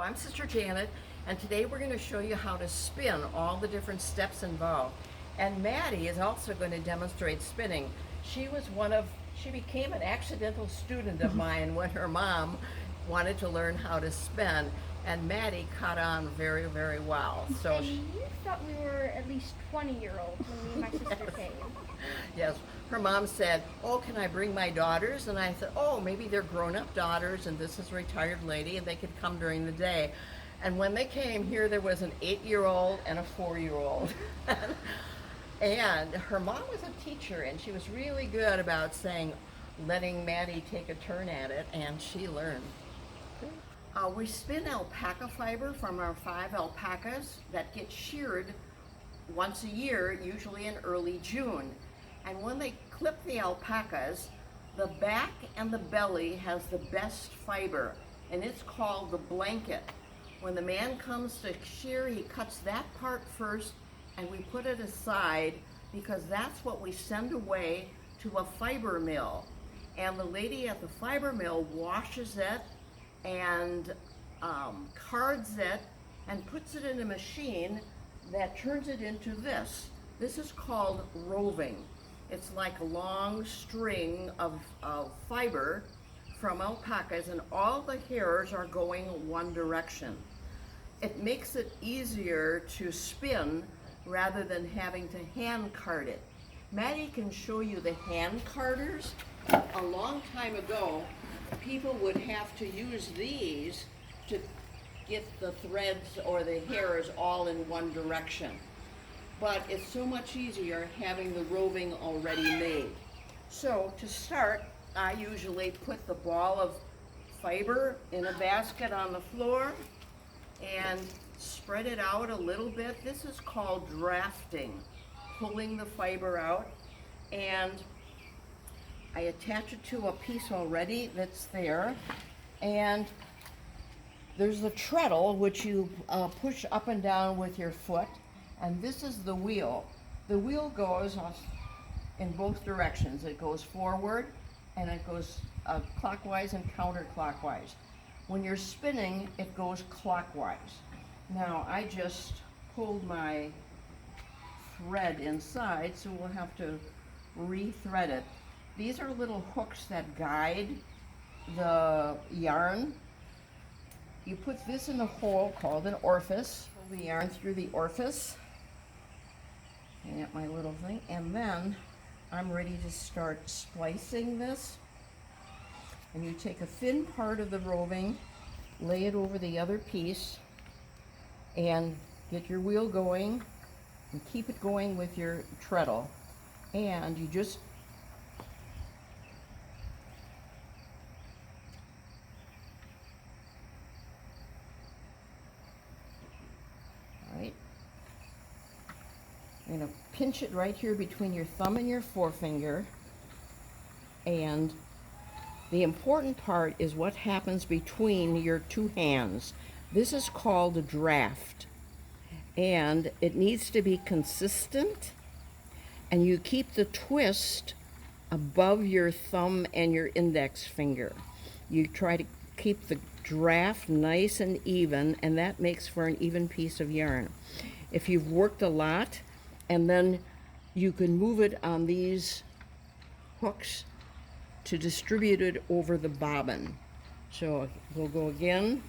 I'm Sister Janet, and today we're going to show you how to spin, all the different steps involved. And Maddie is also going to demonstrate spinning. She became an accidental student of mine when her mom wanted to learn how to spin, and Maddie caught on very, very well. And you thought we were at least 20-year-olds when me and my sister came. Yes, her mom said, "Oh, can I bring my daughters?" And I said, "Oh, maybe they're grown-up daughters, and this is a retired lady, and they could come during the day." And when they came here, there was an 8-year-old and a 4-year-old. And her mom was a teacher, and she was really good about letting Maddie take a turn at it, and she learned. We spin alpaca fiber from our 5 alpacas that get sheared once a year, usually in early June. And when they clip the alpacas, the back and the belly has the best fiber, and it's called the blanket. When the man comes to shear, he cuts that part first, and we put it aside because that's what we send away to a fiber mill. And the lady at the fiber mill washes it and cards it and puts it in a machine that turns it into this. This is called roving. It's like a long string of fiber from alpacas, and all the hairs are going one direction. It makes it easier to spin rather than having to hand card it. Maddie can show you the hand carders. A long time ago, people would have to use these to get the threads or the hairs all in one direction. But it's so much easier having the roving already made. So to start, I usually put the ball of fiber in a basket on the floor and spread it out a little bit. This is called drafting, pulling the fiber out. And I attach it to a piece already that's there. And there's the treadle, which you push up and down with your foot. And this is the wheel. The wheel goes in both directions. It goes forward and it goes clockwise and counterclockwise. When you're spinning, it goes clockwise. Now I just pulled my thread inside, so we'll have to re-thread it. These are little hooks that guide the yarn. You put this in a hole called an orifice. Pull the yarn through the orifice. Hang up my little thing, and then I'm ready to start splicing this. And you take a thin part of the roving, lay it over the other piece, and get your wheel going, and keep it going with your treadle. And you just I'm going to pinch it right here between your thumb and your forefinger, and the important part is what happens between your two hands. This is called a draft, and it needs to be consistent, and you keep the twist above your thumb and your index finger. You try to keep the draft nice and even, and that makes for an even piece of yarn. If you've worked a lot, and then you can move it on these hooks to distribute it over the bobbin. So we'll go again,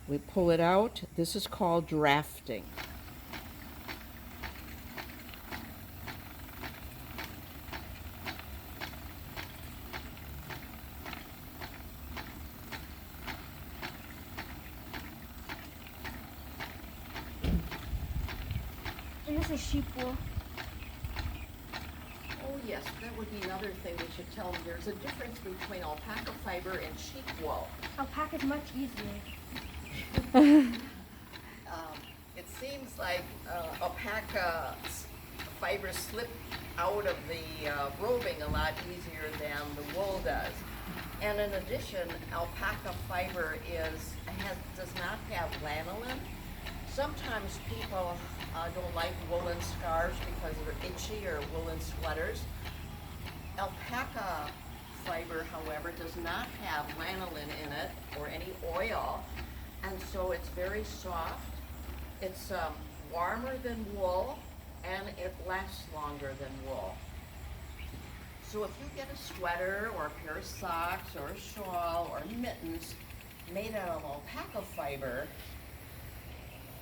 we pull it out. This is called drafting. And this is sheep wool. Oh yes, that would be another thing we should tell them. There's a difference between alpaca fiber and sheep wool. Alpaca's much easier. It seems like alpaca fibers slip out of the roving a lot easier than the wool does. And in addition, alpaca fiber does not have lanolin. Sometimes people don't like woolen scarves because they're itchy, or woolen sweaters. Alpaca fiber, however, does not have lanolin in it or any oil, and so it's very soft. It's warmer than wool, and it lasts longer than wool. So if you get a sweater or a pair of socks or a shawl or mittens made out of alpaca fiber,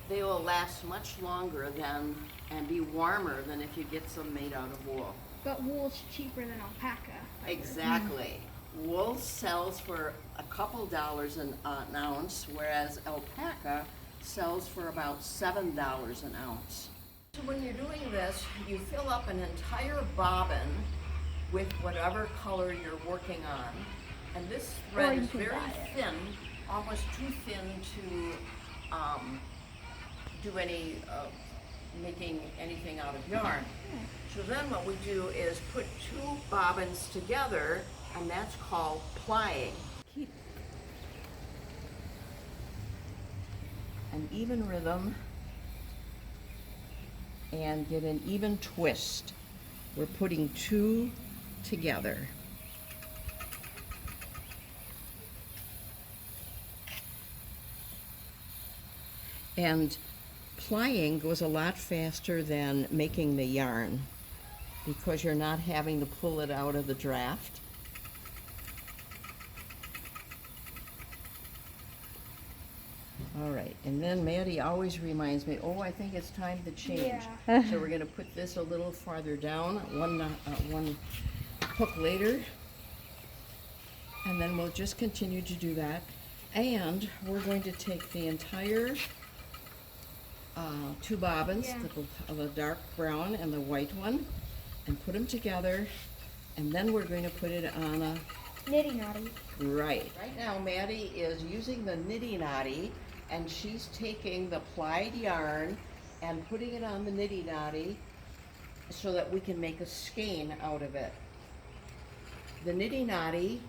they will last much longer than and be warmer than if you get some made out of wool. But wool's cheaper than alpaca. Exactly. Wool sells for a couple dollars an ounce, whereas alpaca sells for about $7 an ounce. So when you're doing this, you fill up an entire bobbin with whatever color you're working on. And this Or thread you is can very dye it. thin, almost too thin to do any making anything out of yarn. So then what we do is put two bobbins together, and that's called plying. Keep an even rhythm and get an even twist. We're putting two together. And plying goes a lot faster than making the yarn because you're not having to pull it out of the draft. All right, and then Maddie always reminds me, oh, I think it's time to change. Yeah. So we're gonna put this a little farther down, one hook later. And then we'll just continue to do that. And we're going to take the entire two bobbins, Yeah. the dark brown and the white one, and put them together. And then we're going to put it on a Nitty Notty. right. Right now, Maddie is using the Nitty Notty, and she's taking the plied yarn and putting it on the Nitty Notty so that we can make a skein out of it. The Nitty Notty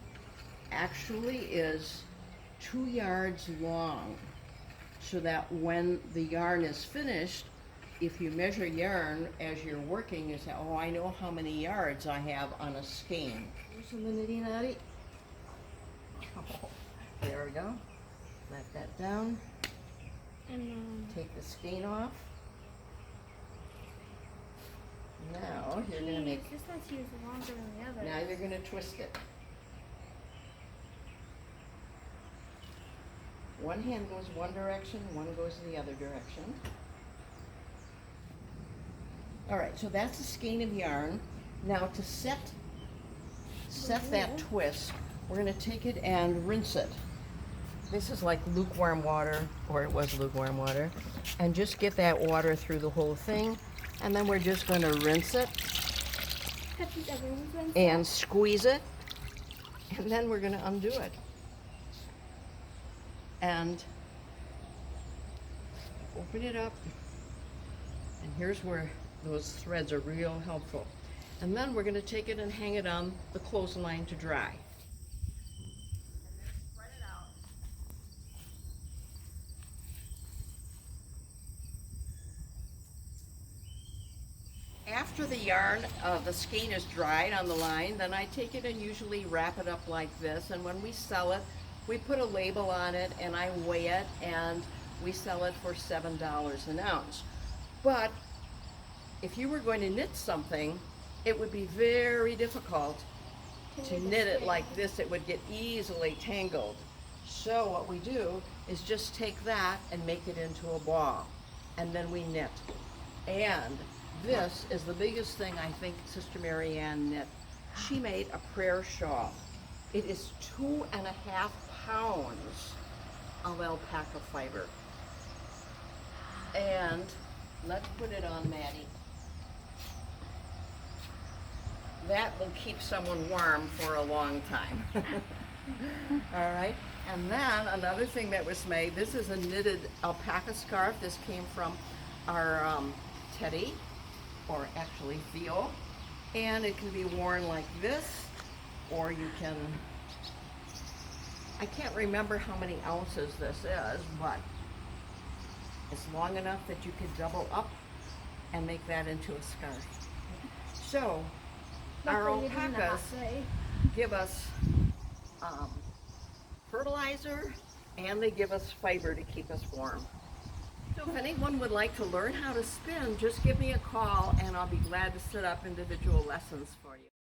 actually is 2 yards long, so that when the yarn is finished, if you measure yarn as you're working, you say, oh, I know how many yards I have on a skein. Loosen the Nitty Notty. Oh, there we go. Let that down. And Take the skein off. Now you're gonna make. this one seems longer than the other. Now you're gonna twist it. One hand goes one direction, one goes the other direction. All right, so that's a skein of yarn. Now to set that twist, we're gonna take it and rinse it. This is like lukewarm water, or it was lukewarm water, and just get that water through the whole thing, and then we're just gonna rinse it Touches everyone's ones. and squeeze it, and then we're gonna undo it. And open it up, and here's where those threads are real helpful. And then we're gonna take it and hang it on the clothesline to dry. After the yarn, the skein is dried on the line, then I take it and usually wrap it up like this, and when we sell it, we put a label on it and I weigh it, and we sell it for $7 an ounce. But if you were going to knit something, it would be very difficult to knit it like this. It would get easily tangled. So what we do is just take that and make it into a ball, and then we knit. And this is the biggest thing I think Sister Mary Ann knit. She made a prayer shawl. It is 2.5 pounds of alpaca fiber. And let's put it on Maddie. That will keep someone warm for a long time. All right, and then another thing that was made, this is a knitted alpaca scarf. This came from our Teddy, or actually Theo, and it can be worn like this, or you can, I can't remember how many ounces this is, but it's long enough that you could double up and make that into a scarf. So our Luckily, it isn't a hot alpacas day. give us fertilizer and they give us fiber to keep us warm. So if anyone would like to learn how to spin, just give me a call and I'll be glad to set up individual lessons for you.